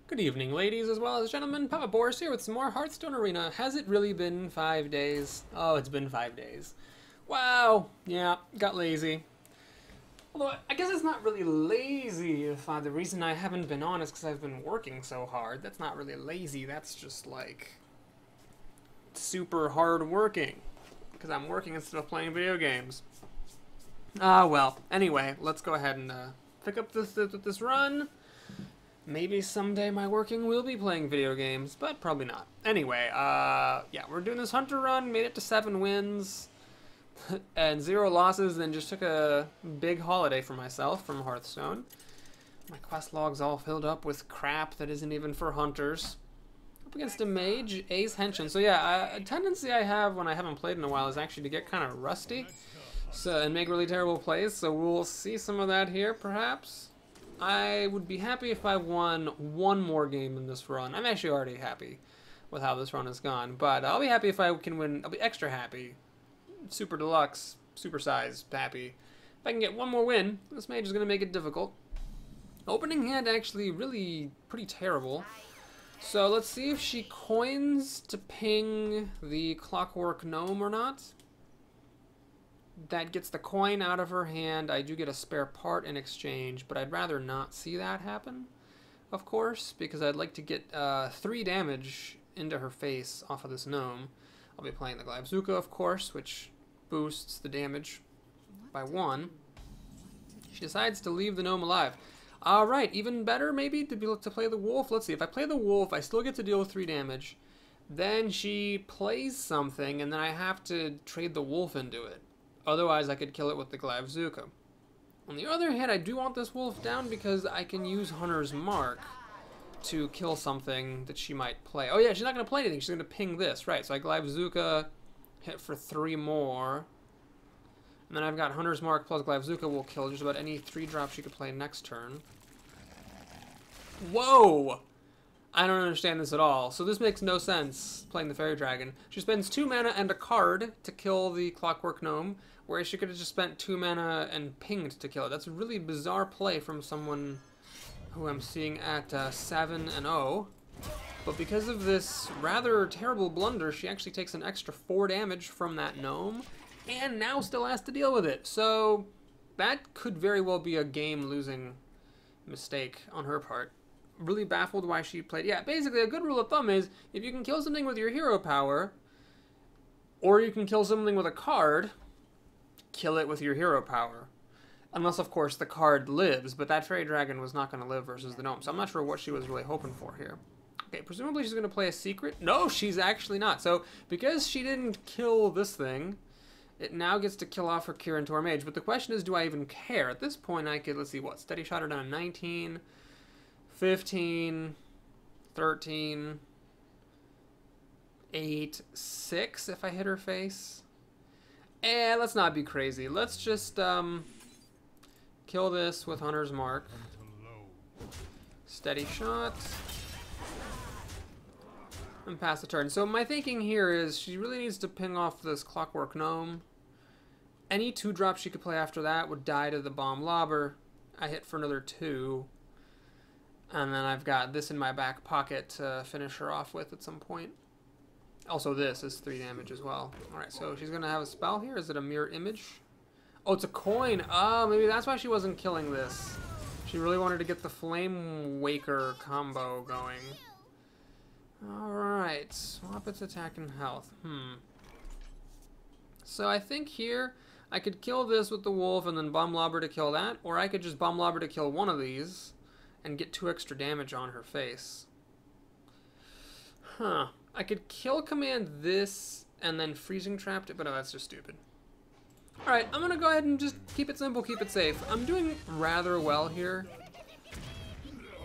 Good evening, ladies as well as gentlemen. Papa Boris here with some more Hearthstone Arena. Has it really been 5 days? Oh, it's been 5 days. Wow. Yeah, got lazy. Although, I guess it's not really lazy if the reason I haven't been on is because I've been working so hard. That's not really lazy. That's just, like, super hard working. Because I'm working instead of playing video games. Well. Anyway, let's go ahead and pick up this run. Maybe someday my working will be playing video games, but probably not. Anyway, yeah, we're doing this Hunter run, made it to 7 wins, and 0 losses, then just took a big holiday for myself from Hearthstone. My quest log's all filled up with crap that isn't even for hunters. Up against a mage, Ace Henshin. So yeah, a tendency I have when I haven't played in a while is actually to get kind of rusty and make really terrible plays, so we'll see some of that here, perhaps. I would be happy if I won one more game in this run. I'm actually already happy with how this run has gone, but I'll be happy if I can win. I'll be extra happy. Super deluxe, super size happy. If I can get one more win, this mage is going to make it difficult. Opening hand actually really pretty terrible. So let's see if she coins to ping the Clockwork Gnome or not. That gets the coin out of her hand. I do get a spare part in exchange, but I'd rather not see that happen, of course, because I'd like to get 3 damage into her face off of this gnome. I'll be playing the Glaivezuka, of course, which boosts the damage by 1. She decides to leave the gnome alive. Alright, even better maybe to play the wolf. Let's see, if I play the wolf, I still get to deal with 3 damage. Then she plays something, and then I have to trade the wolf into it. Otherwise, I could kill it with the Glaivezuka. On the other hand, I do want this wolf down because I can use Hunter's Mark to kill something that she might play. Oh yeah, she's not going to play anything. She's going to ping this. Right, so I Glaivezuka, hit for 3 more. And then I've got Hunter's Mark plus Glaivezuka will kill just about any 3-drop she could play next turn. Whoa! I don't understand this at all. So this makes no sense, playing the Fairy Dragon. She spends 2 mana and a card to kill the Clockwork Gnome, whereas she could have just spent 2 mana and pinged to kill it. That's a really bizarre play from someone who I'm seeing at 7-0. But because of this rather terrible blunder, she actually takes an extra 4 damage from that gnome, and now still has to deal with it. So that could very well be a game-losing mistake on her part. Really baffled why she played. Yeah, basically a good rule of thumb is if you can kill something with your hero power, or you can kill something with a card, kill it with your hero power. Unless, of course, the card lives, but that Fairy Dragon was not going to live versus the gnome, so I'm not sure what she was really hoping for here. Okay, presumably she's going to play a secret. No, she's actually not. So, because she didn't kill this thing, it now gets to kill off her Kirin Tor Mage. But the question is, do I even care? At this point, I could, let's see, what, Steady Shot her down to 19... 15, 13, 8, 6 if I hit her face. And let's not be crazy. Let's just kill this with Hunter's Mark. Steady Shot. And pass the turn. So my thinking here is she really needs to ping off this Clockwork Gnome. Any 2-drop she could play after that would die to the Bomb Lobber. I hit for another 2. And then I've got this in my back pocket to finish her off with at some point. Also, this is 3 damage as well. Alright, so she's going to have a spell here. Is it a mirror image? Oh, it's a coin. Oh, maybe that's why she wasn't killing this. She really wanted to get the Flame Waker combo going. Alright, swap its attack and health. So I think here I could kill this with the wolf and then Bomb Lobber to kill that. Or I could just Bomb Lobber to kill one of these and get 2 extra damage on her face. Huh. I could kill command this and then freezing trapped it, but no, that's just stupid. Alright, I'm gonna go ahead and just keep it simple, keep it safe. I'm doing rather well here.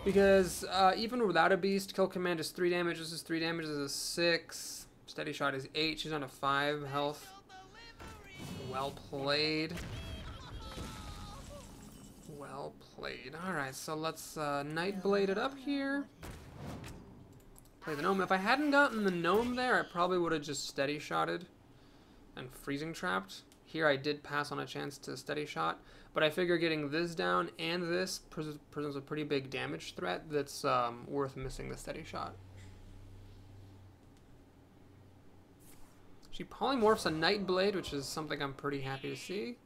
Because even without a beast, kill command is 3 damage, this is 3 damage, this is 6. Steady Shot is 8, she's on a 5 health. Well played. Well played. Alright, so let's Nightblade it up here. Play the gnome. If I hadn't gotten the gnome there, I probably would have just steady shotted and freezing trapped. Here I did pass on a chance to steady shot, But I figure getting this down and this presents a pretty big damage threat that's worth missing the steady shot. She polymorphs a Nightblade, which is something I'm pretty happy to see.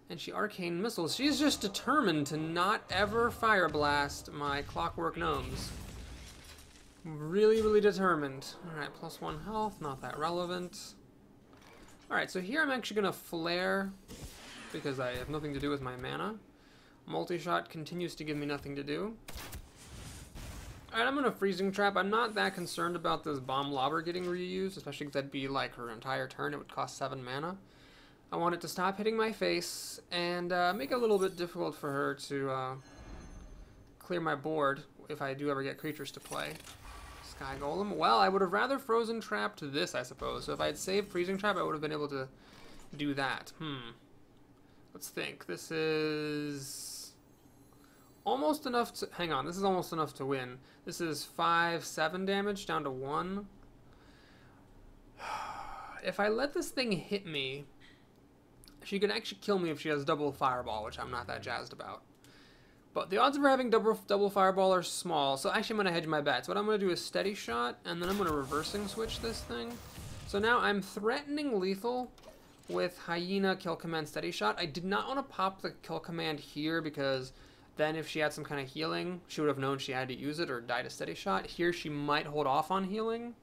And she Arcane Missiles. She's just determined to not ever Fire Blast my Clockwork Gnomes. Really, really determined. Alright, +1 health, not that relevant. Alright, so here I'm actually going to Flare, because I have nothing to do with my mana. Multi-Shot continues to give me nothing to do. Alright, I'm going to Freezing Trap. I'm not that concerned about this Bomb Lobber getting reused, especially because that'd be like her entire turn. It would cost 7 mana. I want it to stop hitting my face and make it a little bit difficult for her to clear my board if I do ever get creatures to play. Sky Golem. Well, I would have rather Frozen Trapped this, I suppose. So if I had saved Freezing Trap, I would have been able to do that. Let's think. This is almost enough to... Hang on. This is almost enough to win. This is 5-7 damage down to 1. If I let this thing hit me... She can actually kill me if she has double Fireball, which I'm not that jazzed about. But the odds of her having double Fireball are small, so actually I'm going to hedge my bets. What I'm going to do is Steady Shot, and then I'm going to Reversing Switch this thing. So now I'm threatening lethal with Hyena, Kill Command, Steady Shot. I did not want to pop the Kill Command here, because then if she had some kind of healing, she would have known she had to use it or die to Steady Shot. Here she might hold off on healing.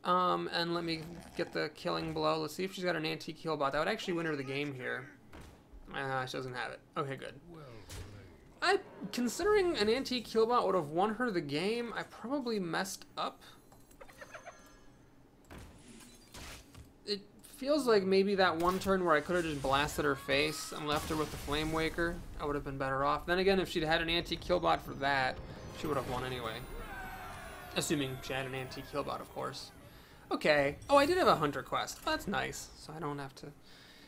And let me get the killing blow. Let's see if she's got an antique heal bot. That would actually win her the game here. She doesn't have it. Okay, good. Considering an antique heal bot would have won her the game, I probably messed up. It feels like maybe that one turn where I could have just blasted her face and left her with the Flame Waker, I would have been better off. Then again, if she'd had an antique heal bot for that, she would have won anyway. Assuming she had an antique heal bot, of course. Okay. Oh, I did have a Hunter quest. Oh, that's nice. So I don't have to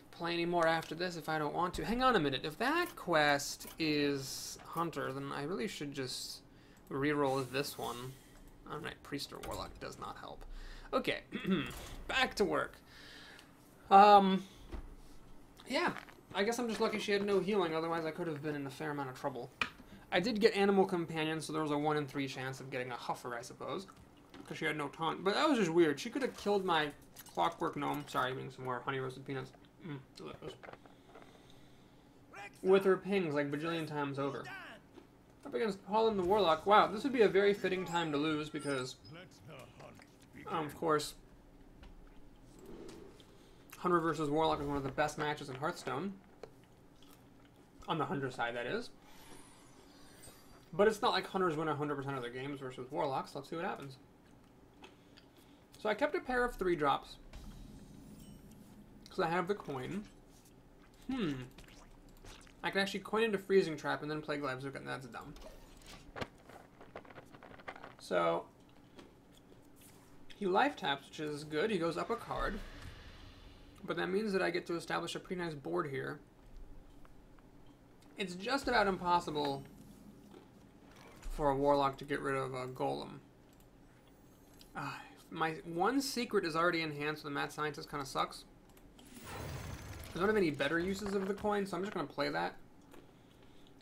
play anymore after this if I don't want to. Hang on a minute. If that quest is Hunter, then I really should just reroll this one. Alright, Priest or Warlock does not help. Okay. Back to work. Yeah. I guess I'm just lucky she had no healing, otherwise I could have been in a fair amount of trouble. I did get Animal Companion, so there was a 1 in 3 chance of getting a Huffer, I suppose. Because she had no taunt. But that was just weird. She could have killed my Clockwork Gnome. Sorry, eating some more honey roasted peanuts. Delicious. With her pings like bajillion times over. Up against Holland the Warlock. Wow, this would be a very fitting time to lose because, of course, Hunter versus Warlock is one of the best matches in Hearthstone. On the Hunter side, that is. But it's not like Hunters win 100% of their games versus Warlocks. Let's see what happens. So I kept a pair of 3-drops. Because I have the coin. I can actually coin into Freezing Trap and then play Glaivezuka, and that's dumb. So he life taps, which is good. He goes up a card. But that means that I get to establish a pretty nice board here. It's just about impossible for a Warlock to get rid of a Golem. My one secret is already enhanced, so the Mad Scientist kind of sucks. I don't have any better uses of the coin, so I'm just going to play that.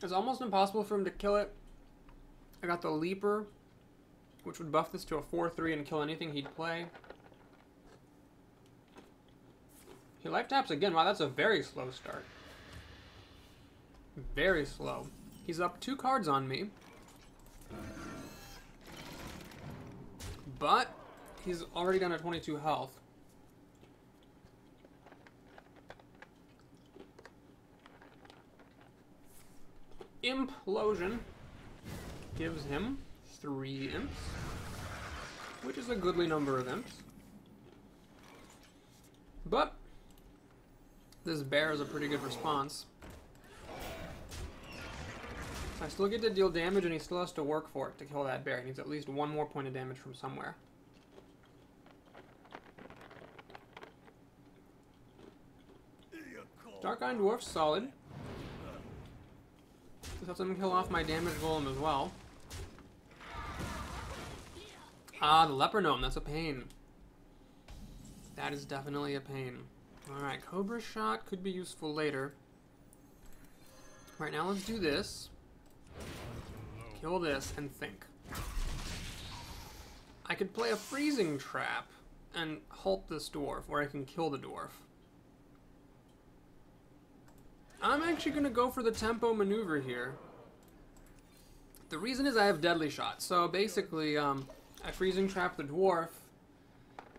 It's almost impossible for him to kill it. I got the Leaper, which would buff this to a 4-3 and kill anything he'd play. He life taps again. Wow, that's a very slow start. Very slow. He's up 2 cards on me. But he's already down to 22 health. Implosion gives him 3 imps, which is a goodly number of imps. But this bear is a pretty good response. I still get to deal damage, and he still has to work for it to kill that bear. He needs at least 1 more point of damage from somewhere. Dark-Eyed Dwarf's solid. This lets him kill off my damage golem as well. Ah, the Leper Gnome. That's a pain. That is definitely a pain. Alright, Cobra Shot could be useful later. Alright, now let's do this. Kill this and think. I could play a freezing trap and halt this dwarf, or I can kill the dwarf. I'm actually going to go for the tempo maneuver here. The reason is I have deadly shot. So basically, I freezing trap the dwarf,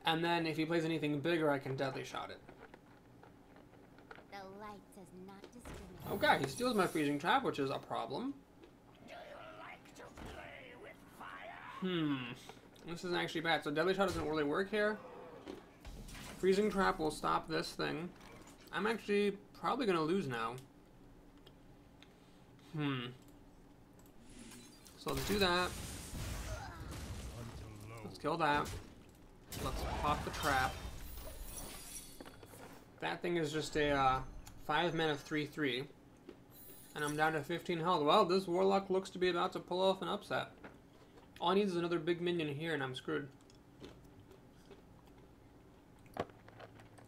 and then if he plays anything bigger, I can deadly shot it. The light does not discriminate. Okay, he steals my freezing trap, which is a problem. Do you like to play with fire? This isn't actually bad. So deadly shot doesn't really work here. Freezing trap will stop this thing. I'm actually probably gonna lose now. So let's do that. Let's kill that. Let's pop the trap. That thing is just a 5 mana 3/3. And I'm down to 15 health. Well, this warlock looks to be about to pull off an upset. All I need is another big minion here and I'm screwed.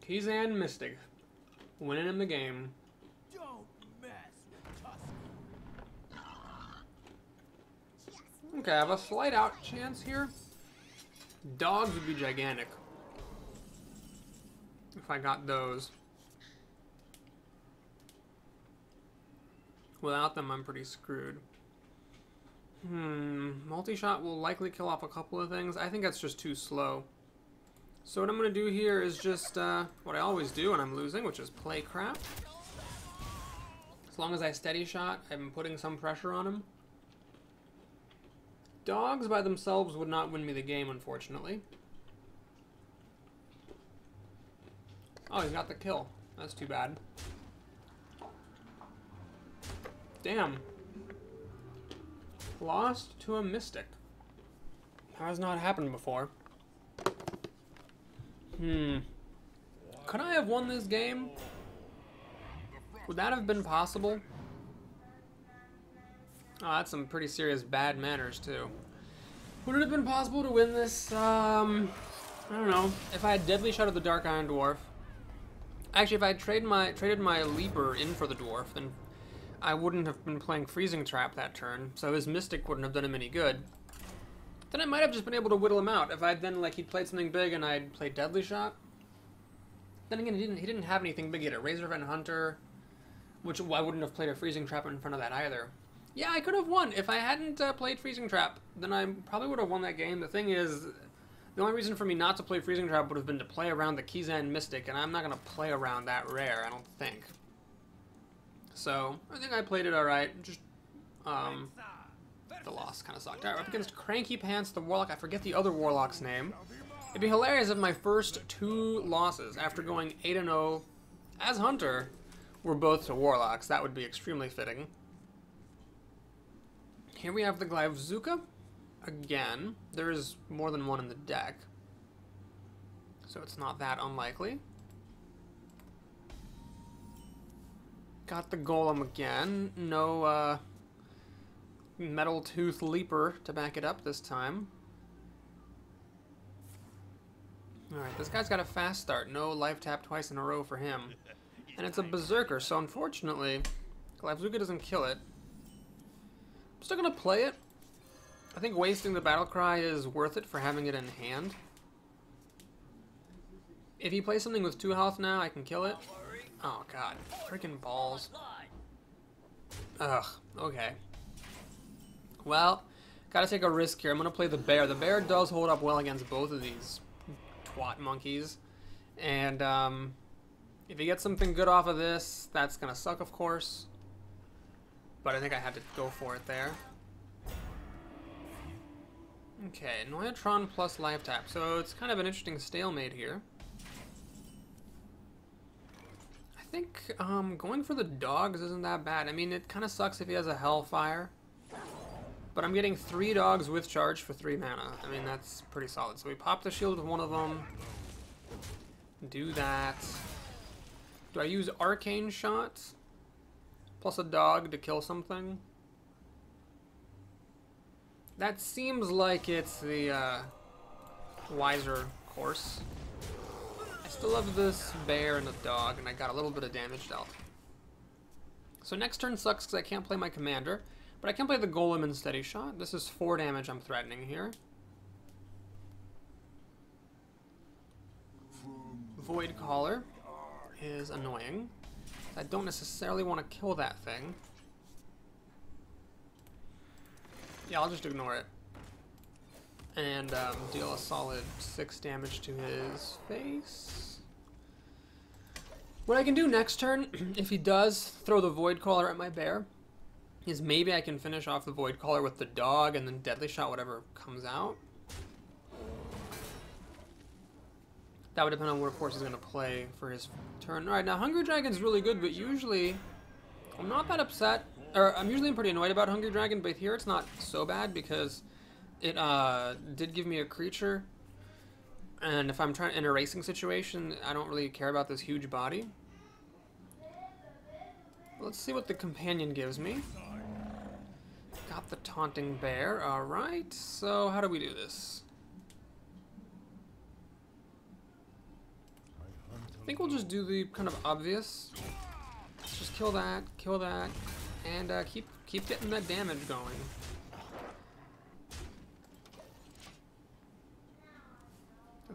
Kizan Mystic. Winning in the game. Don't mess with Tusky. Okay, I have a slight out chance here. Dogs would be gigantic. If I got those. Without them, I'm pretty screwed. Multi-shot will likely kill off a couple of things. I think that's just too slow. So what I'm going to do here is just what I always do when I'm losing, which is play crap. As long as I steady shot, I'm putting some pressure on him. Dogs by themselves would not win me the game, unfortunately. Oh, he's got the kill. That's too bad. Damn. Lost to a Mystic. Has not happened before. Could I have won this game? Would that have been possible? Oh, that's some pretty serious bad manners, too. Would it have been possible to win this? I don't know. If I had Deadly Shot of the Dark Iron Dwarf. Actually, if I had traded my Leaper in for the Dwarf, then I wouldn't have been playing Freezing Trap that turn, so his Mystic wouldn't have done him any good. Then I might have just been able to whittle him out. If I'd then, like, he'd played something big and I'd played Deadly Shot. Then again, he didn't have anything big. He had a Razorven Hunter, which I wouldn't have played a Freezing Trap in front of that either. Yeah, I could have won. If I hadn't played Freezing Trap, then I probably would have won that game. The thing is, the only reason for me not to play Freezing Trap would have been to play around the Kizan Mystic, and I'm not going to play around that rare, I don't think. So, I think I played it alright. Just, the loss kind of sucked. Alright, we're up against Cranky Pants, the Warlock. I forget the other Warlock's name. It'd be hilarious if my first 2 losses, after going 8-0 as Hunter, were both to Warlocks. That would be extremely fitting. Here we have the Glyvzuka. Again, there is more than one in the deck, so it's not that unlikely. Got the Golem again. No Metal Tooth Leaper to back it up this time. Alright, this guy's got a fast start. No life tap twice in a row for him. And it's a Berserker, so unfortunately, Glyvzuka doesn't kill it. I'm still gonna play it. I think wasting the Battle Cry is worth it for having it in hand. If he plays something with 2 health now, I can kill it. Oh god, freaking balls. Ugh, okay. Well, gotta take a risk here. I'm gonna play the Bear. The Bear does hold up well against both of these twat monkeys. And if he gets something good off of this, that's gonna suck, of course. But I think I had to go for it there. Okay, Noyatron plus life tap. So it's kind of an interesting stalemate here. I think going for the dogs isn't that bad. I mean, it kind of sucks if he has a Hellfire. But I'm getting 3 dogs with charge for 3 mana. I mean, that's pretty solid. So we pop the shield with one of them. Do that. Do I use Arcane Shot? Plus a dog to kill something? That seems like it's the wiser course. I still have this bear and a dog, and I got a little bit of damage dealt. So next turn sucks because I can't play my commander, but I can play the golem and steady shot. This is 4 damage I'm threatening here. Void Caller is annoying. I don't necessarily want to kill that thing. Yeah, I'll just ignore it. And deal a solid 6 damage to his face. What I can do next turn, if he does throw the Void Caller at my bear, is maybe I can finish off the Void Caller with the dog and then Deadly Shot whatever comes out. That would depend on what force he's going to play for his turn. Alright, now Hungry Dragon's really good, but usually I'm not that upset. Or I'm usually pretty annoyed about Hungry Dragon, but here it's not so bad because it did give me a creature. And if I'm trying in a racing situation, I don't really care about this huge body. Let's see what the companion gives me. Got the Taunting Bear. Alright, so how do we do this? I think we'll just do the kind of obvious. Let's just kill that, and keep getting that damage going.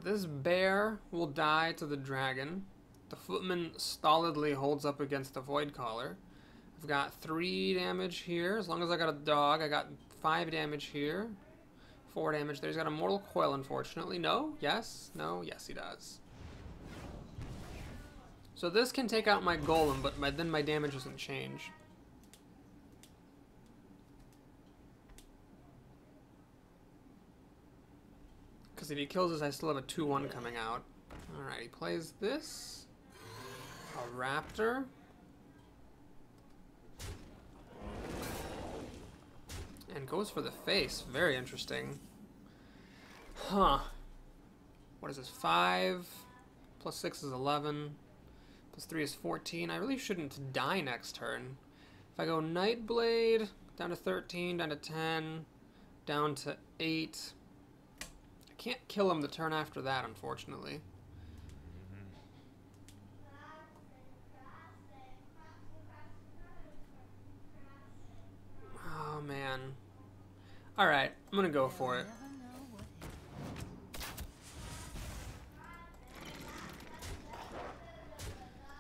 This bear will die to the dragon. The footman stolidly holds up against the Void Caller. I've got 3 damage here. As long as I got a dog, I got 5 damage here. 4 damage there. He's got a Mortal Coil, unfortunately. No? Yes? No? Yes, he does. So this can take out my golem, but then my damage doesn't change. Because if he kills us, I still have a 2-1 coming out. Alright, he plays this. A raptor. And goes for the face. Very interesting. Huh. What is this? 5 plus 6 is 11. Plus 3 is 14. I really shouldn't die next turn. If I go Nightblade, down to 13, down to 10, down to 8. I can't kill him the turn after that, unfortunately. Oh, man. Alright, I'm gonna go for it.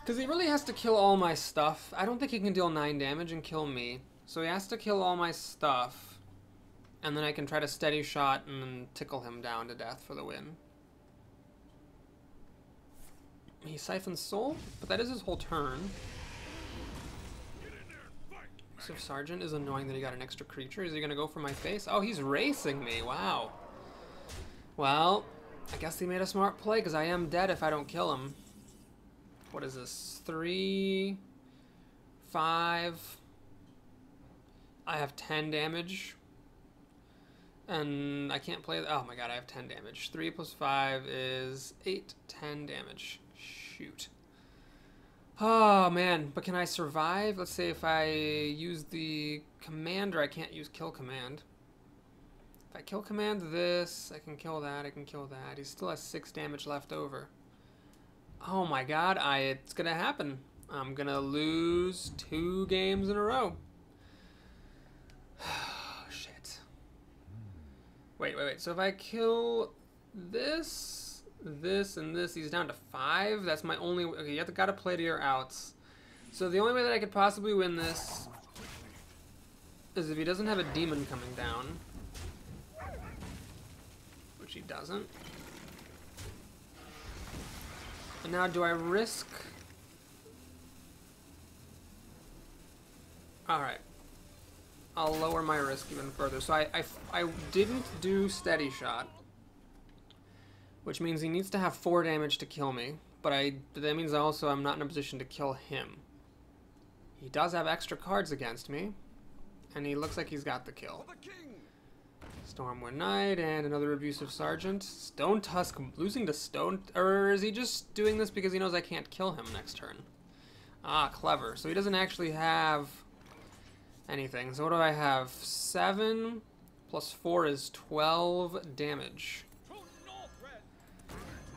Because he really has to kill all my stuff. I don't think he can deal 9 damage and kill me. So he has to kill all my stuff. And then I can try to steady shot and then tickle him down to death for the win. He siphons soul, but that is his whole turn. So Sergeant is annoying that he got an extra creature. Is he going to go for my face? Oh, he's racing me. Wow. Well, I guess he made a smart play because I am dead if I don't kill him. What is this? 3, 5. I have 10 damage. And I can't play. Oh my god, I have 10 damage. 3 plus 5 is 8, 10 damage. Shoot. Oh man, but can I survive? Let's say if I use the commander, I can't use kill command. If I kill command this, I can kill that, I can kill that. He still has 6 damage left over. Oh my god, it's gonna happen. I'm gonna lose 2 games in a row. Shit. Wait. So if I kill this, this, and this, he's down to 5. That's my only... Okay, you gotta play to your outs. So the only way that I could possibly win this is if he doesn't have a demon coming down. Which he doesn't. And now, do I risk... Alright. I'll lower my risk even further. So I didn't do steady shot. Which means he needs to have 4 damage to kill me. But that means also I'm not in a position to kill him. He does have extra cards against me. And he looks like he's got the kill. Stormwind Knight and another Abusive Sergeant. Stone Tusk losing to Stone... Or is he just doing this because he knows I can't kill him next turn? Ah, clever. So he doesn't actually have anything. So what do I have? 7 plus 4 is 12 damage.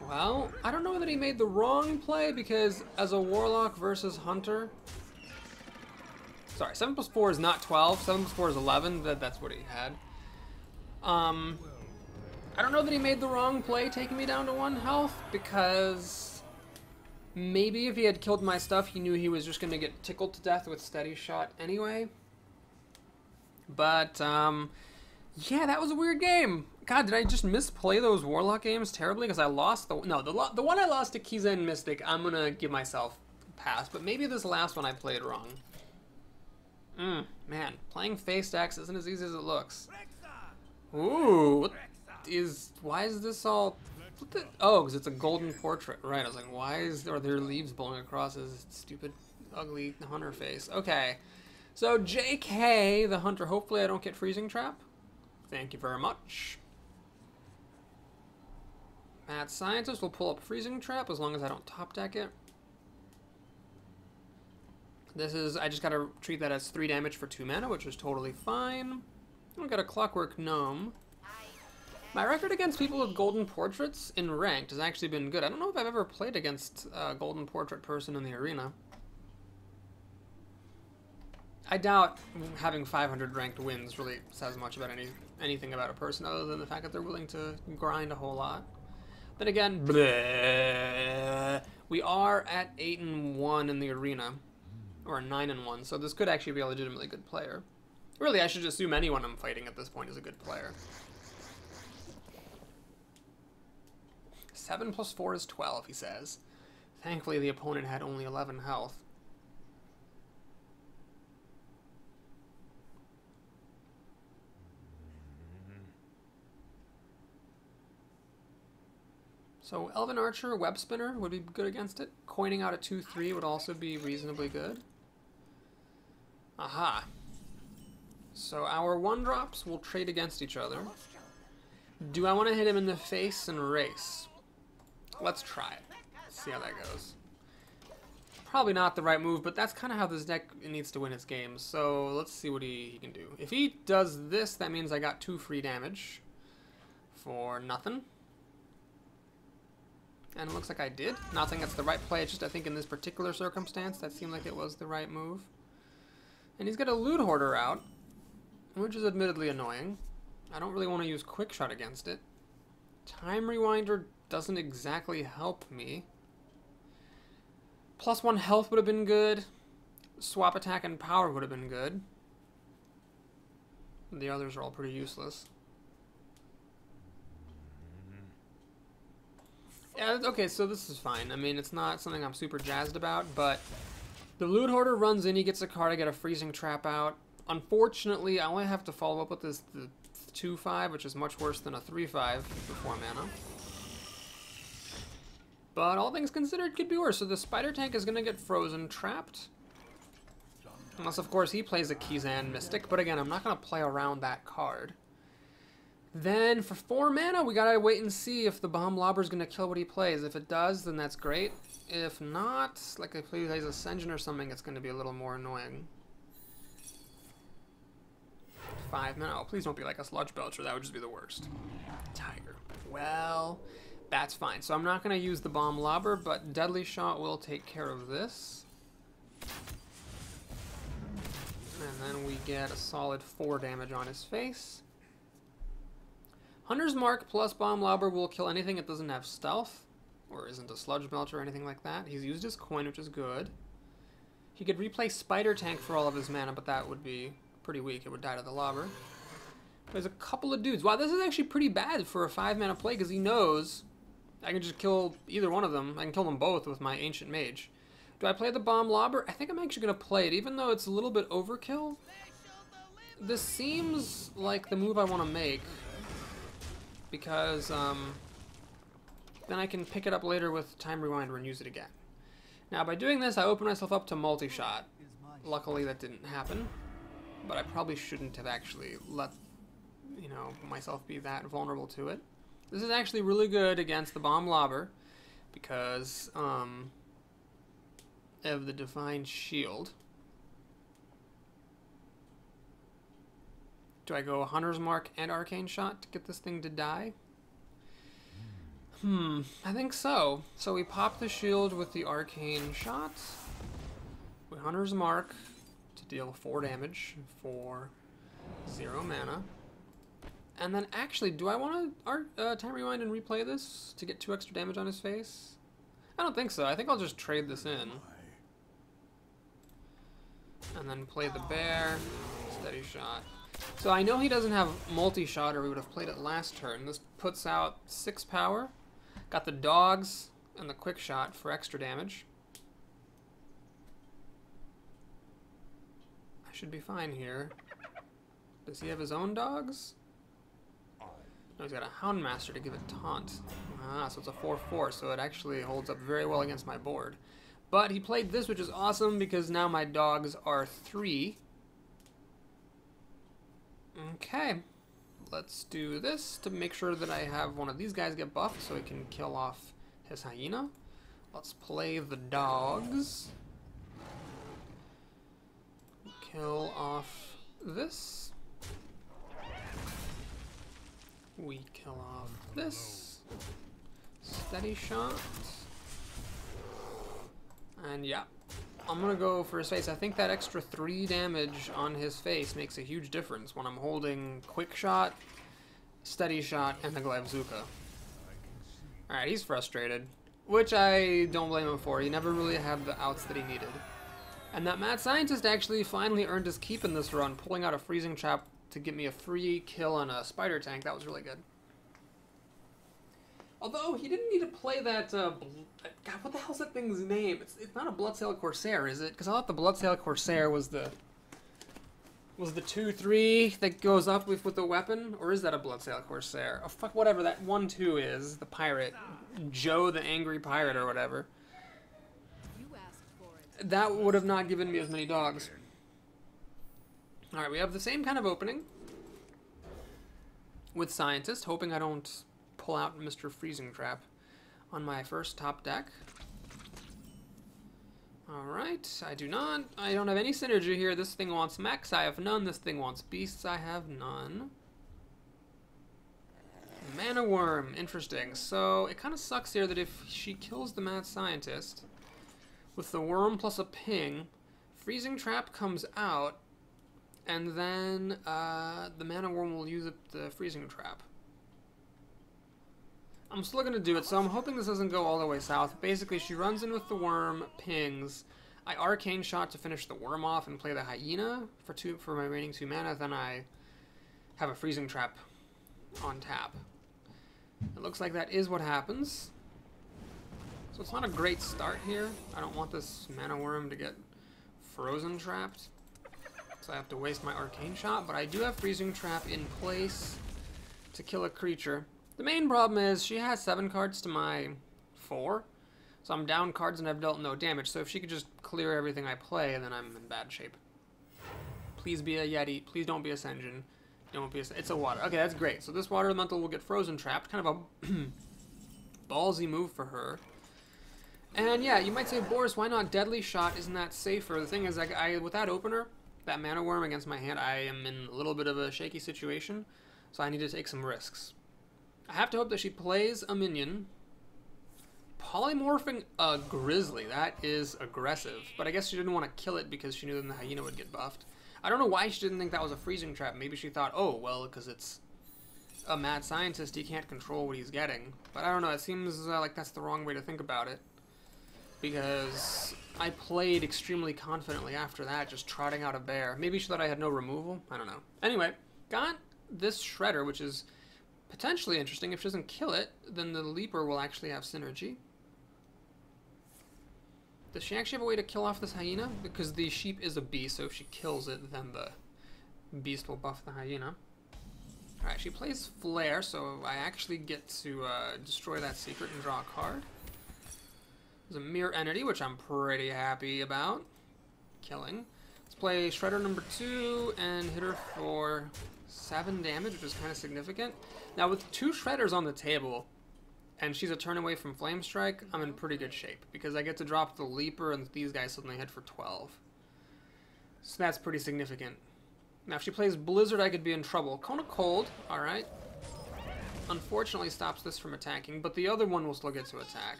Well, I don't know that he made the wrong play because as a Warlock versus Hunter, Sorry, 7 plus 4 is not 12. 7 plus 4 is 11. That's what he had. I don't know that he made the wrong play taking me down to 1 health, because maybe if he had killed my stuff, he knew he was just going to get tickled to death with steady shot anyway. But, yeah, that was a weird game. God, did I just misplay those Warlock games terribly? Because I lost the... No, the one I lost to Kizan Mystic, I'm going to give myself a pass. But maybe this last one I played wrong. Man, playing face decks isn't as easy as it looks. Ooh, why is this all... Oh, because it's a golden portrait. Right, I was like, are there leaves blowing across his stupid, ugly hunter face? Okay, so JK, the hunter, hopefully I don't get freezing trap. Thank you very much. Mad Scientist will pull up freezing trap as long as I don't top deck it. I just gotta treat that as 3 damage for 2 mana, which is totally fine. I've got a Clockwork Gnome. My record against people with golden portraits in ranked has actually been good. I don't know if I've ever played against a golden portrait person in the arena. I doubt having 500 ranked wins really says much about anything about a person other than the fact that they're willing to grind a whole lot. Then again, bleh, we are at 8-1 in the arena. Or 9-1, so this could actually be a legitimately good player. Really, I should assume anyone I'm fighting at this point is a good player. 7 plus 4 is 12, he says. Thankfully, the opponent had only 11 health. So, Elven Archer, Web Spinner would be good against it. Coining out a 2-3 would also be reasonably good. Aha. So our 1-drops will trade against each other. Do I want to hit him in the face and race? Let's try it. See how that goes. Probably not the right move, but that's kind of how this deck needs to win its games. So let's see what he can do. If he does this, that means I got 2 free damage for nothing. And it looks like I did. Not saying that's the right play, it's just I think in this particular circumstance, that seemed like it was the right move. And he's got a Loot Hoarder out, which is admittedly annoying. I don't really want to use Quick Shot against it. Time Rewinder doesn't exactly help me. +1 health would have been good. Swap Attack and Power would have been good. The others are all pretty useless. Yeah, okay, so this is fine. I mean, it's not something I'm super jazzed about, but the Loot Hoarder runs in, he gets a card, I get a Freezing Trap out. Unfortunately, I only have to follow up with the 2-5, which is much worse than a 3-5 for 4 mana. But all things considered, could be worse. So the Spider Tank is going to get frozen trapped. Unless, of course, he plays a Kizan Mystic. But again, I'm not going to play around that card. Then for 4 mana, we got to wait and see if the Bomb Lobber is going to kill what he plays. If it does, then that's great. If not, like if he plays Ascension or something, it's going to be a little more annoying. 5 mana. Oh, please don't be like a Sludge Belcher. That would just be the worst. Tiger. Well, that's fine. So I'm not going to use the Bomb Lobber, but Deadly Shot will take care of this. And then we get a solid 4 damage on his face. Hunter's Mark plus Bomb Lobber will kill anything that doesn't have stealth, or isn't a Sludge Belcher or anything like that. He's used his coin, which is good. He could replay Spider Tank for all of his mana, but that would be pretty weak. It would die to the Lobber. There's a couple of dudes. Wow, this is actually pretty bad for a 5 mana play, because he knows I can just kill either one of them. I can kill them both with my Ancient Mage. Do I play the Bomb Lobber? I think I'm actually going to play it, even though it's a little bit overkill. This seems like the move I want to make, because then I can pick it up later with Time Rewinder and use it again. Now, by doing this, I open myself up to multi-shot. Luckily, that didn't happen, but I probably shouldn't have actually let, you know, myself be that vulnerable to it. This is actually really good against the Bomb Lobber because of the Divine Shield. Do I go Hunter's Mark and Arcane Shot to get this thing to die? I think so. So we pop the shield with the Arcane Shot. We Hunter's Mark. to deal 4 damage for 0 mana. And then actually, do I want to time rewind and replay this to get 2 extra damage on his face? I don't think so. I think I'll just trade this in. And then play the bear, steady shot. So I know he doesn't have multi-shot or we would have played it last turn. This puts out 6 power. Got the dogs and the quick shot for extra damage. I should be fine here. Does he have his own dogs? No, he's got a Houndmaster to give it taunt. Ah, so it's a 4/4, so it actually holds up very well against my board. But he played this, which is awesome because now my dogs are 3. Okay, let's do this to make sure that I have one of these guys get buffed so he can kill off his hyena. Let's play the dogs. Kill off this. We kill off this. Steady shot. And yeah, I'm gonna go for his face. I think that extra 3 damage on his face makes a huge difference when I'm holding quick shot, steady shot, and the Glaivezuka. Alright, he's frustrated, which I don't blame him for. He never really had the outs that he needed. And that mad scientist actually finally earned his keep in this run, pulling out a freezing trap to get me a free kill on a spider tank. That was really good. Although, he didn't need to play that, God, what the hell's that thing's name? It's not a Bloodsail Corsair, is it? Because I thought the Bloodsail Corsair was the 2/3 that goes up with the weapon? Or is that a Bloodsail Corsair? Oh, fuck, whatever that 1/2 is, the pirate. Joe the Angry Pirate or whatever. That would have not given me as many dogs. Alright, we have the same kind of opening with Scientist, hoping I don't pull out Mr. Freezing Trap on my first top deck. Alright, I do not. I don't have any synergy here. This thing wants mechs, I have none. This thing wants beasts, I have none. Mana Worm, interesting. So, it kind of sucks here that if she kills the Mad Scientist, with the worm plus a ping, Freezing Trap comes out, and then the Mana Worm will use up the Freezing Trap. I'm still going to do it, so I'm hoping this doesn't go all the way south. Basically, she runs in with the worm, pings. I Arcane Shot to finish the worm off and play the hyena for my remaining 2 mana. Then I have a Freezing Trap on tap. It looks like that is what happens. So it's not a great start here. I don't want this Mana Worm to get frozen trapped. So I have to waste my Arcane Shot, but I do have Freezing Trap in place to kill a creature. The main problem is she has 7 cards to my 4, so I'm down cards and I've dealt no damage, so if she could just clear everything I play, then I'm in bad shape. Please be a Yeti, please don't be a Senjin, don't be a... It's a water. Okay, that's great. So this water elemental will get frozen trapped, kind of a ballsy move for her. And yeah, you might say, Boris, why not Deadly Shot? Isn't that safer? The thing is, with that opener, that Mana Worm against my hand, I am in a little bit of a shaky situation, so I need to take some risks. I have to hope that she plays a minion. Polymorphing a Grizzly, that is aggressive. But I guess she didn't want to kill it because she knew then the hyena would get buffed. I don't know why she didn't think that was a freezing trap. Maybe she thought, oh, well, because it's a mad scientist, he can't control what he's getting. But I don't know, it seems like that's the wrong way to think about it. Because I played extremely confidently after that, just trotting out a bear. Maybe she thought I had no removal? I don't know. Anyway, got this Shredder, which is potentially interesting. If she doesn't kill it, then the Leaper will actually have synergy. Does she actually have a way to kill off this hyena? Because the sheep is a beast, so if she kills it, then the beast will buff the hyena. Alright, she plays Flare, so I actually get to destroy that secret and draw a card. There's a Mirror Entity, which I'm pretty happy about killing. Let's play Shredder number 2 and hit her for 7 damage, which is kind of significant. Now, with 2 Shredders on the table, and she's a turn away from Flame Strike, I'm in pretty good shape, because I get to drop the Leaper, and these guys suddenly hit for 12. So that's pretty significant. Now, if she plays Blizzard, I could be in trouble. Cone of Cold, alright. Unfortunately stops this from attacking, but the other one will still get to attack.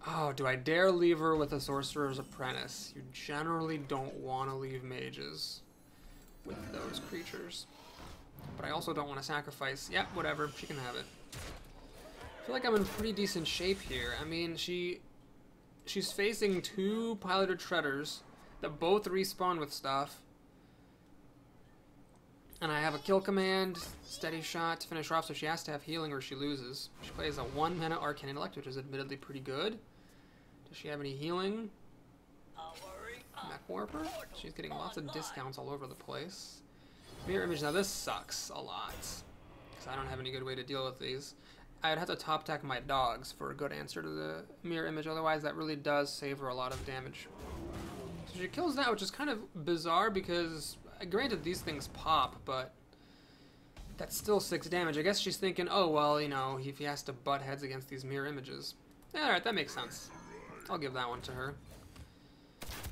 Oh, do I dare leave her with a Sorcerer's Apprentice? You generally don't want to leave mages with those creatures. But I also don't want to sacrifice. Yeah, whatever. She can have it. I feel like I'm in pretty decent shape here. I mean, she's facing 2 piloted Shredders that both respawn with stuff. And I have a kill command, steady shot to finish her off, so she has to have healing or she loses. She plays a 1-mana Arcane Intellect, which is admittedly pretty good. Does she have any healing? Mech Warper? She's getting lots of discounts all over the place. Mirror Image, now this sucks a lot. Because I don't have any good way to deal with these. I'd have to top deck my dogs for a good answer to the Mirror Image, otherwise that really does save her a lot of damage. So she kills that, which is kind of bizarre because, granted, these things pop, but that's still 6 damage. I guess she's thinking, oh, well, you know, if he has to butt heads against these Mirror Images. Yeah, alright, that makes sense. I'll give that one to her.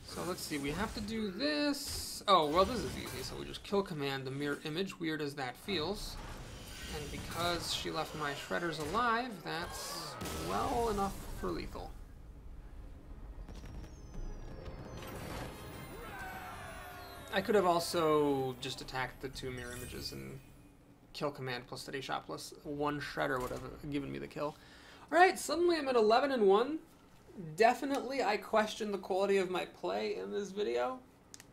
So let's see, we have to do this. Oh, well, this is easy. So we just kill command the Mirror Image, weird as that feels. And because she left my Shredders alive, that's well enough for lethal. I could have also just attacked the 2 Mirror Images and kill command plus steady shot plus 1 Shredder would have given me the kill. Alright, suddenly I'm at 11-1. Definitely I question the quality of my play in this video,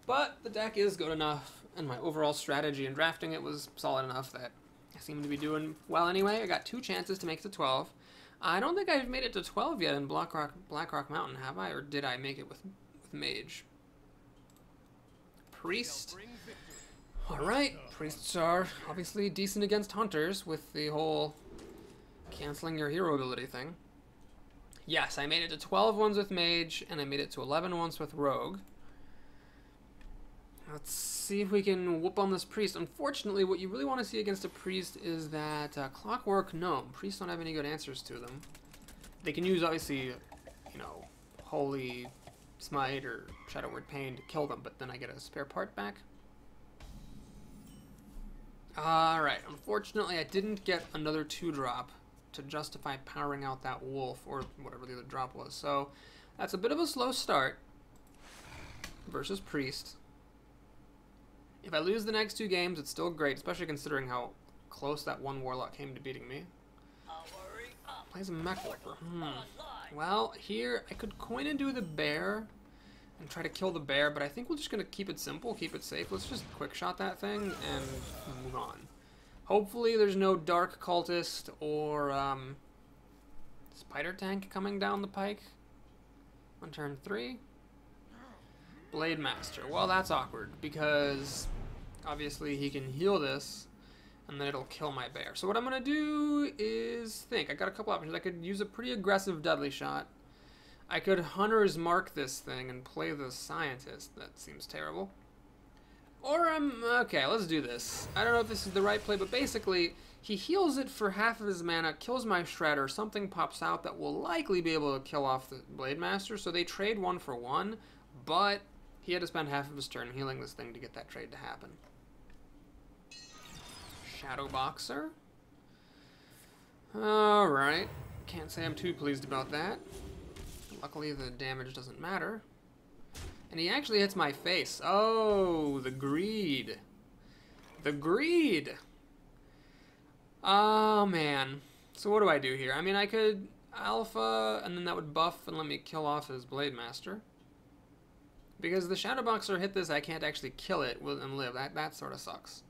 but the deck is good enough, and my overall strategy in drafting it was solid enough that I seem to be doing well anyway. I got 2 chances to make it to 12. I don't think I've made it to 12 yet in Blackrock Mountain, have I? Or did I make it with Mage? Priest. Alright, priests are obviously decent against hunters with the whole canceling your hero ability thing. Yes, I made it to 12 ones with Mage, and I made it to 11 ones with Rogue. Let's see if we can whoop on this Priest. Unfortunately, what you really want to see against a Priest is that Clockwork Gnome. Priests don't have any good answers to them. They can use, obviously, you know, Holy Smite or Shadow Word Pain to kill them, but then I get a spare part back. Alright, unfortunately I didn't get another 2-drop to justify powering out that wolf, or whatever the other drop was. So that's a bit of a slow start versus Priest. If I lose the next 2 games, it's still great, especially considering how close that 1 Warlock came to beating me. Plays a Mech Warper. Well, here I could coin and do the bear and try to kill the bear, but I think we're just going to keep it simple, keep it safe. Let's just quick shot that thing and move on. Hopefully there's no Dark Cultist or Spider Tank coming down the pike on turn 3. Blade Master. Well, that's awkward because obviously he can heal this and then it'll kill my bear. So what I'm going to do is think. I got a couple options. I could use a pretty aggressive Deadly Shot. I could Hunter's Mark this thing and play the Scientist. That seems terrible. Or okay, let's do this. I don't know if this is the right play, but basically, he heals it for half of his mana, kills my Shredder, something pops out that will likely be able to kill off the Blade Master, so they trade 1 for 1, but he had to spend half of his turn healing this thing to get that trade to happen. Shadow Boxer. Alright, can't say I'm too pleased about that. Luckily, the damage doesn't matter. And he actually hits my face. Oh, the greed. The greed. Oh, man. So what do I do here? I mean, I could Alpha, and then that would buff and let me kill off his Blade Master. Because the Shadow Boxer hit this, I can't actually kill it and live. That sort of sucks.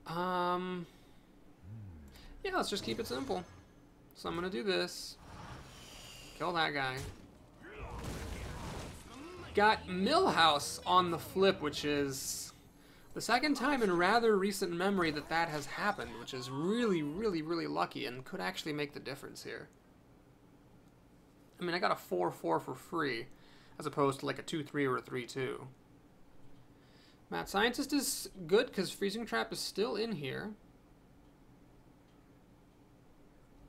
Yeah, let's just keep it simple. So I'm going to do this. Kill that guy. Got Millhouse on the flip, which is the second time in rather recent memory that that has happened, which is really, really, really lucky and could actually make the difference here. I mean, I got a 4-4 for free, as opposed to like a 2-3 or a 3-2. Mad Scientist is good because Freezing Trap is still in here.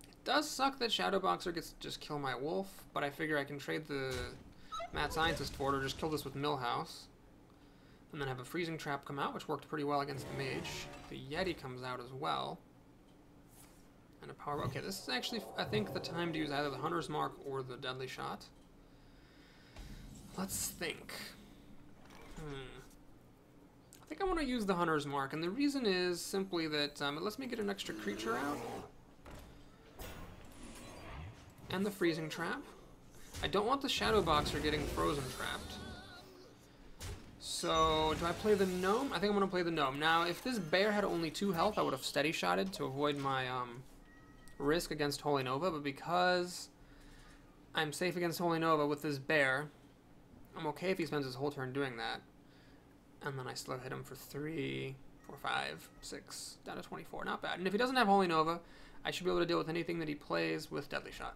It does suck that Shadow Boxer gets to just kill my wolf, but I figure I can trade the Mad Scientist for it, or just kill this with Millhouse. And then have a Freezing Trap come out, which worked pretty well against the Mage. The Yeti comes out as well. And a power. Okay, this is actually, I think, the time to use either the Hunter's Mark or the Deadly Shot. Let's think. I think I want to use the Hunter's Mark, and the reason is simply that it lets me get an extra creature out. And the Freezing Trap. I don't want the Shadow Boxer getting frozen trapped. So, do I play the Gnome? I think I'm going to play the Gnome. Now, if this bear had only 2 health, I would have steady shotted to avoid my risk against Holy Nova, but because I'm safe against Holy Nova with this bear, I'm okay if he spends his whole turn doing that. And then I still hit him for 3, 4, 5, 6, down to 24. Not bad. And if he doesn't have Holy Nova, I should be able to deal with anything that he plays with Deadly Shot.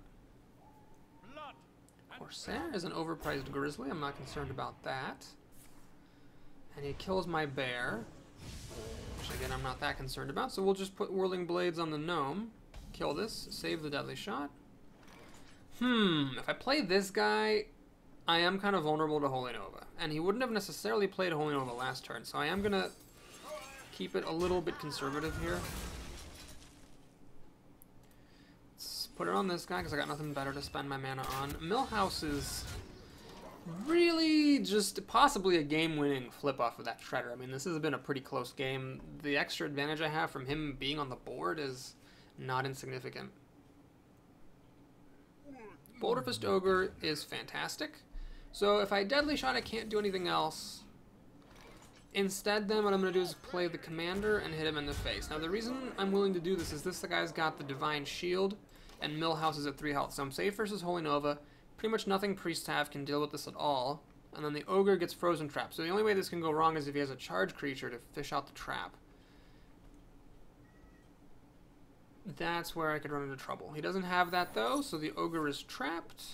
Corsair is an overpriced Grizzly. I'm not concerned about that. And he kills my bear, which again I'm not that concerned about. So we'll just put Whirling Blades on the Gnome. Kill this. Save the Deadly Shot. If I play this guy, I am kind of vulnerable to Holy Nova. And he wouldn't have necessarily played Holy Nova last turn, so I am going to keep it a little bit conservative here. Let's put it on this guy, because I got nothing better to spend my mana on. Millhouse is really just possibly a game-winning flip off of that Shredder. I mean, this has been a pretty close game. The extra advantage I have from him being on the board is not insignificant. Boulder Fist Ogre is fantastic. So if I Deadly Shot, I can't do anything else. Instead, then, what I'm going to do is play the Commander and hit him in the face. Now, the reason I'm willing to do this is this guy's got the Divine Shield, and Millhouse is at 3 health. So I'm safe versus Holy Nova. Pretty much nothing priests have can deal with this at all. And then the Ogre gets Frozen Trap. So the only way this can go wrong is if he has a charge creature to fish out the trap. That's where I could run into trouble. He doesn't have that, though, so the Ogre is trapped.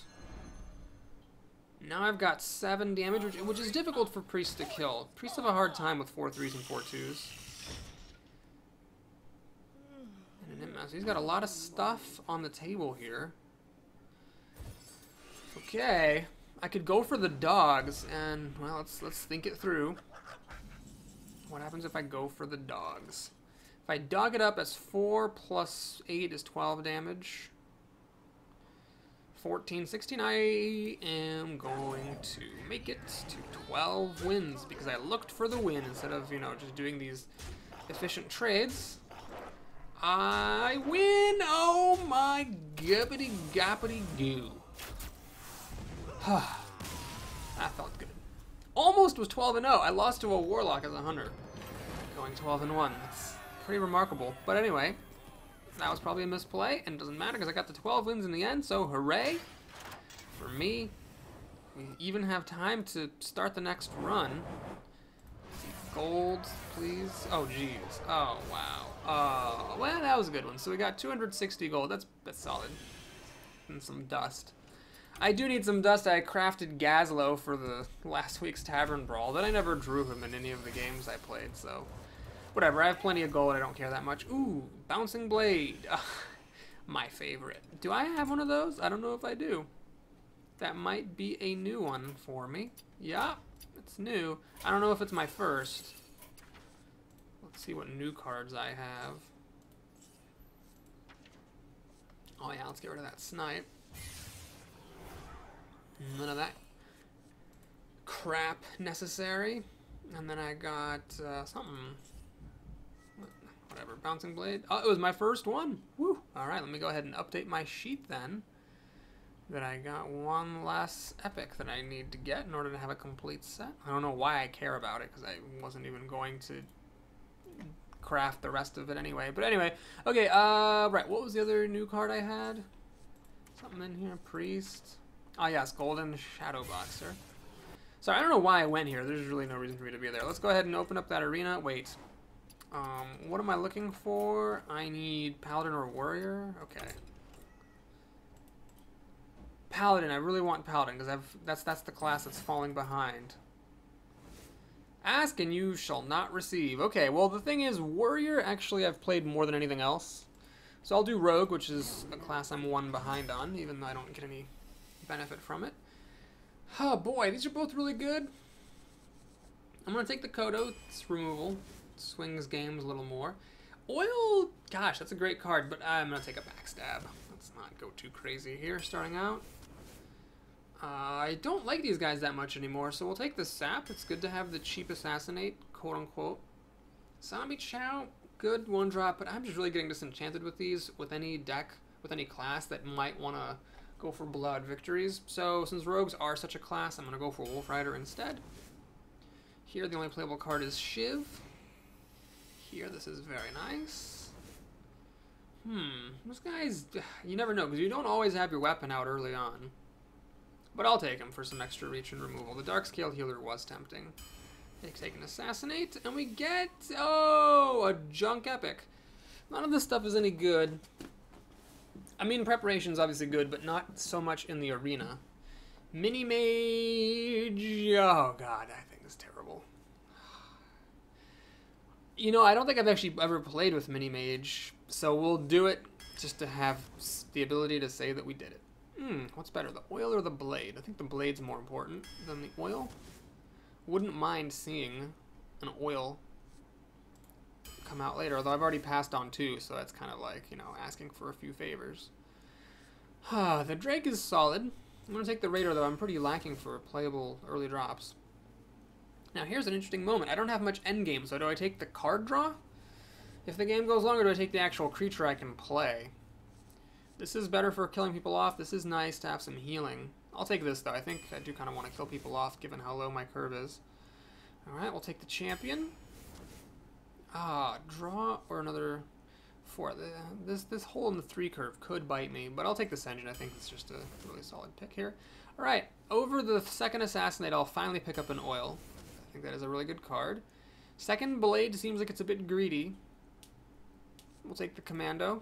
Now I've got 7 damage, which is difficult for priests to kill. Priests have a hard time with 4 3s and 4 2s. And an Immouse. He's got a lot of stuff on the table here. Okay, I could go for the dogs, and, well, let's think it through. What happens if I go for the dogs? If I dog it up as 4 plus 8 is 12 damage. 14, 16, I am going to make it to 12 wins because I looked for the win instead of, you know, just doing these efficient trades. I win! Oh my guppity goppity goo. That felt good. Almost was 12-0. I lost to a Warlock as a Hunter. Going 12-1. That's pretty remarkable. But anyway, that was probably a misplay, and it doesn't matter because I got the 12 wins in the end, so hooray for me. We even have time to start the next run. Gold, please. Oh, jeez. Oh, wow. Oh, well, that was a good one. So we got 260 gold. That's solid. And some dust. I do need some dust. I crafted Gazlo for the last week's Tavern Brawl. Then I never drew him in any of the games I played, so whatever. I have plenty of gold. I don't care that much. Ooh, Bouncing Blade. My favorite. Do I have one of those? I don't know if I do. That might be a new one for me. Yeah, it's new. I don't know if it's my first. Let's see what new cards I have. Oh yeah, let's get rid of that Snipe. None of that crap necessary. And then I got something. Whatever, Bouncing Blade. Oh, it was my first one. Woo! Alright, let me go ahead and update my sheet then. That I got one less epic that I need to get in order to have a complete set. I don't know why I care about it, because I wasn't even going to craft the rest of it anyway. But anyway, okay, right, what was the other new card I had? Something in here, Priest. Oh yes, Golden Shadow Boxer. Sorry, I don't know why I went here. There's really no reason for me to be there. Let's go ahead and open up that arena. Wait. What am I looking for? I need Paladin or Warrior. Okay. Paladin. I really want Paladin because that's the class that's falling behind. Ask and you shall not receive. Okay. Well, the thing is, Warrior actually I've played more than anything else. So I'll do Rogue, which is a class I'm 1 behind on, even though I don't get any benefit from it. Oh boy, these are both really good. I'm going to take the Kodo, it's removal. It swings games a little more. Oil, gosh, that's a great card, but I'm going to take a backstab. Let's not go too crazy here starting out. I don't like these guys that much anymore, so we'll take the sap. It's good to have the cheap assassinate, quote-unquote. Zombie Chow, good one drop, but I'm just really getting disenchanted with these, with any deck, with any class that might want to go for blood victories. So since rogues are such a class, I'm going to go for Wolf Rider instead. Here the only playable card is Shiv. Here this is very nice. This guy's, you never know, because you don't always have your weapon out early on. But I'll take him for some extra reach and removal. The Dark-Scaled Healer was tempting. Take an Assassinate, and we get, oh, a Junk Epic. None of this stuff is any good. I mean, Preparation's obviously good, but not so much in the arena. Mini Mage, oh god, that thing is terrible. You know, I don't think I've actually ever played with Mini Mage, so we'll do it just to have the ability to say that we did it. What's better, the oil or the blade? I think the blade's more important than the oil. Wouldn't mind seeing an oil come out later, although I've already passed on 2, so that's kind of like, you know, asking for a few favors. The Drake is solid. I'm going to take the Raider, though. I'm pretty lacking for playable early drops. Now, here's an interesting moment. I don't have much endgame, so do I take the card draw? If the game goes longer, do I take the actual creature I can play? This is better for killing people off. This is nice to have some healing. I'll take this, though. I think I do kind of want to kill people off, given how low my curve is. Alright, we'll take the champion. Draw or another 4. This hole in the 3 curve could bite me, but I'll take this engine. I think it's just a really solid pick here. Alright, over the second Assassinate, I'll finally pick up an oil. I think that is a really good card. Second blade seems like it's a bit greedy. We'll take the Commando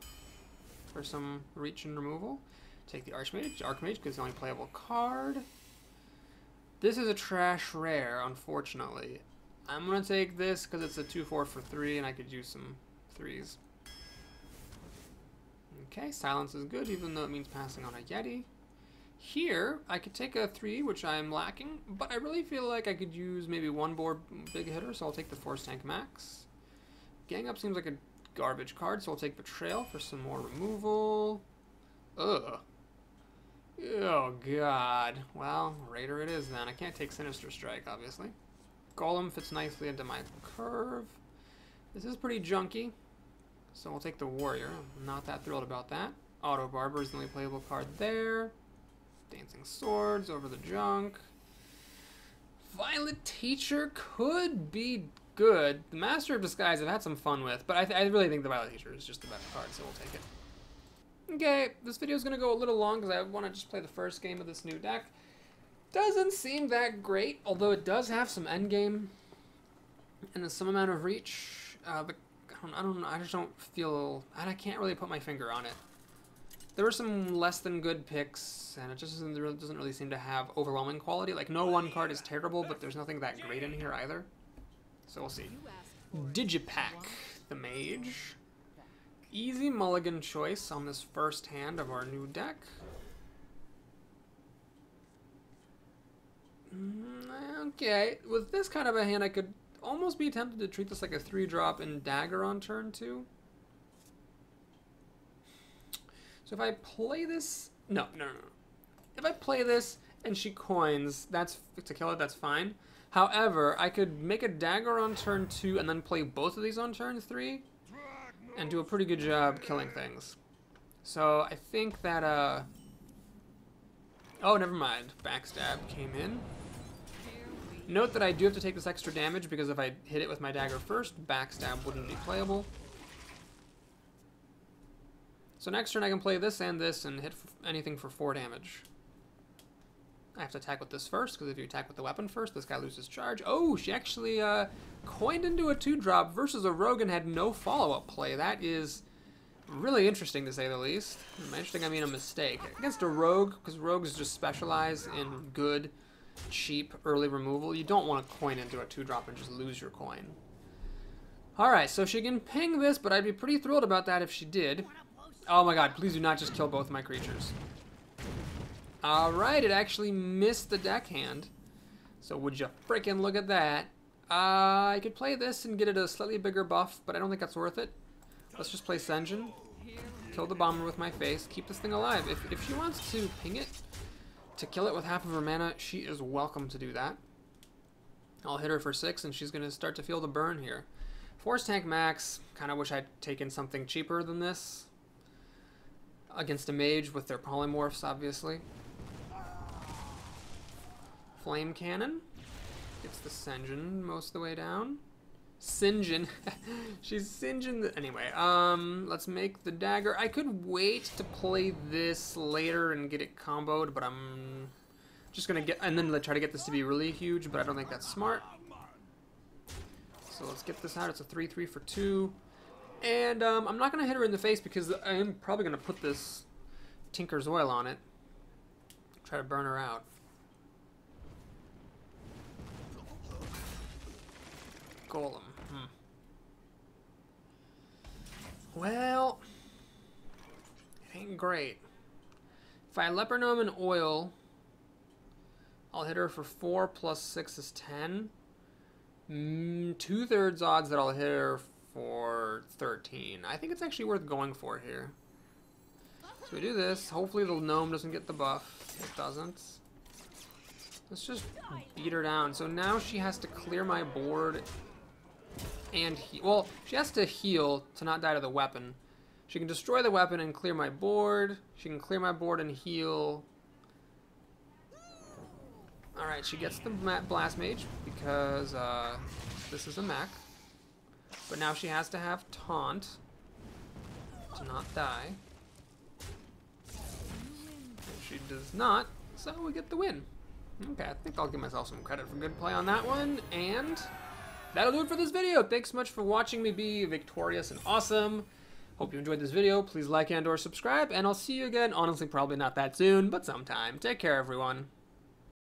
for some reach and removal. Take the Archmage because it's the only playable card. This is a trash rare, unfortunately. I'm going to take this because it's a 2-4 for 3 and I could use some 3s. Okay, silence is good even though it means passing on a Yeti. Here, I could take a 3, which I'm lacking, but I really feel like I could use maybe one more big hitter, so I'll take the Force Tank Max. Gang Up seems like a garbage card, so I'll take Betrayal for some more removal. Ugh. Oh, God. Well, Raider it is then. I can't take Sinister Strike, obviously. Golem fits nicely into my curve. This is pretty junky, so we'll take the Warrior. I'm not that thrilled about that. Auto Barber is the only playable card there. Dancing Swords over the junk. Violet Teacher could be good. The Master of Disguise I've had some fun with, but I really think the Violet Teacher is just the better card, so we'll take it. Okay, this video is going to go a little long because I want to just play the first game of this new deck. Doesn't seem that great, although it does have some endgame and some amount of reach. But I just don't feel, I can't really put my finger on it. There were some less than good picks, and it just doesn't really seem to have overwhelming quality. Like, no one card is terrible, but there's nothing that great in here either. So we'll see. Digipack, the Mage. Easy mulligan choice on this first hand of our new deck. Okay, with this kind of a hand, I could almost be tempted to treat this like a 3-drop and Dagger on turn 2. So if I play this... No. If I play this and she coins, that's to kill it, that's fine. However, I could make a Dagger on turn 2 and then play both of these on turn 3 and do a pretty good job killing things. So I think that, oh, never mind. Backstab came in. Note that I do have to take this extra damage because if I hit it with my dagger first, backstab wouldn't be playable. So next turn I can play this and hit anything for 4 damage. I have to attack with this first, because if you attack with the weapon first, this guy loses charge. Oh, she actually coined into a 2-drop versus a rogue and had no follow-up play. That is really interesting, to say the least. Interesting, I mean a mistake. Against a rogue, because rogues just specialize in good, cheap, early removal, you don't want to coin into a 2-drop and just lose your coin. Alright, so she can ping this, but I'd be pretty thrilled about that if she did. Oh my god, please do not just kill both my creatures. Alright, it actually missed the deckhand. So would you freaking look at that. I could play this and get it a slightly bigger buff, but I don't think that's worth it. Let's just play Senjin. Kill the bomber with my face. Keep this thing alive. If she wants to ping it to kill it with half of her mana, she is welcome to do that. I'll hit her for 6, and she's going to start to feel the burn here. Force Tank Max. Kind of wish I'd taken something cheaper than this. Against a mage with their polymorphs, obviously. Flame Cannon. Gets the Senjin most of the way down. Sinjin. She's singeing the... Anyway, let's make the dagger. I could wait to play this later and get it comboed, but I'm just going to get... And then try to get this to be really huge, but I don't think that's smart. So let's get this out. It's a 3/3 for 2. And I'm not going to hit her in the face because I am probably going to put this Tinker's Oil on it. Try to burn her out. Golem. Well, it ain't great. If I Leper Gnome and Oil, I'll hit her for 4 plus 6 is 10. 2/3 odds that I'll hit her for 13. I think it's actually worth going for here. So we do this. Hopefully the gnome doesn't get the buff. It doesn't. Let's just beat her down. So now she has to clear my board and well, she has to heal to not die to the weapon. She can destroy the weapon and clear my board. She can clear my board and heal. Alright, she gets the Blast Mage because this is a mech. But now she has to have Taunt to not die. If she does not, so we get the win. Okay, I think I'll give myself some credit for good play on that one, and that'll do it for this video. Thanks so much for watching me be victorious and awesome. Hope you enjoyed this video. Please like and or subscribe, and I'll see you again, honestly probably not that soon, but sometime. Take care, everyone.